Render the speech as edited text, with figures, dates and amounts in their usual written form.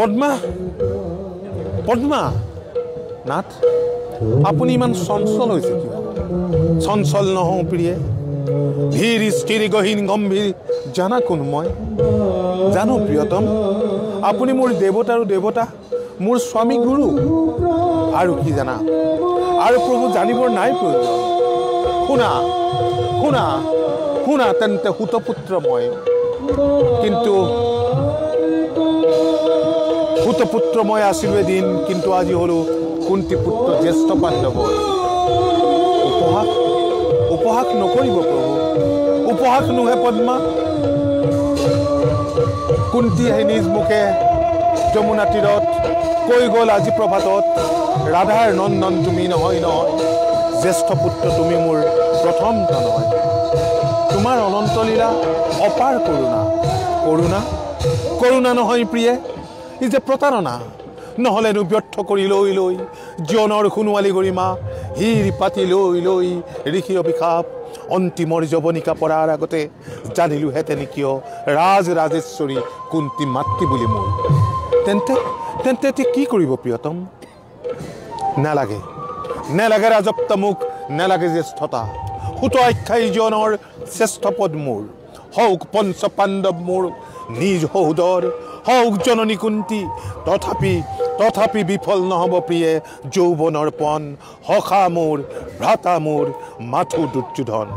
পদ্মা পদ্মা নাথ আপুনি ইমান চঞ্চল হৈছে কিয় চঞ্চল নহওঁ প্ৰিয়ে ধীৰ স্থিৰ গহীন গম্ভীৰ জানা কোন মই জানো প্ৰিয়তম আপুনি মোৰ দেৱতাৰো দেৱতা মোৰ স্বামী গুৰু আৰু কি জানা আৰু প্ৰভু জানিবৰ নাই প্ৰয়োজন শুনা শুনা শুনা তেন্তে হুতপুত্ৰ মই কিন্তু হুতপুত্ৰ মই আছিলো এদিন কিন্তু আজি হলো কুন্তি পুত্ৰ জ্যেষ্ঠ পাণ্ডৱৰ উপহাস নকৰিব প্ৰভু উপহাস নোহে পদ্মা কুন্তি আহি নিজ মুখে যমুনা তীৰত কৈ গ'ল আজি প্ৰভাতত ৰাধাৰ নন্দন তুমি নহয় নহয় জ্যেষ্ঠ পুত্ৰ তুমি মোৰ প্ৰথম নহয় তোমাৰ অনন্ত লীলা অপাৰ কৰোণা কৰোণা কৰোণা নহয় প্ৰিয়ে ই যে প্ৰতাৰণা নহলেনো ব্যৰ্থ কৰি লৈ লৈ জীৱনৰ সোণোৱালী গৰিমা হীৰ পাতি লৈ লৈ ঋষি অভিশাপ অন্তিমৰ যৱনিকা পৰাৰ আগতে জানিলোহেঁতেন কিয় ৰাজেশ্বৰী কুন্তি মাতৃ বুলি মোৰ তেন্তে তেন্তে কি কৰিব প্ৰিয়তম নালাগে নালাগে ৰাজপ্ত মোক নালাগে জ্যেষ্ঠতা সুত আখ্যাই জীৱনৰ শ্ৰেষ্ঠ পদ মোৰ হওক পঞ্চ পাণ্ডৱ মোৰ নিজ সহোদৰ হওক জননী কুন্তি তথাপি বিফল নহ'ব প্ৰিয়ে যৌৱনৰ পণ সখা মোৰ ভ্ৰাতা মোৰ মাথো দুৰ্যোধন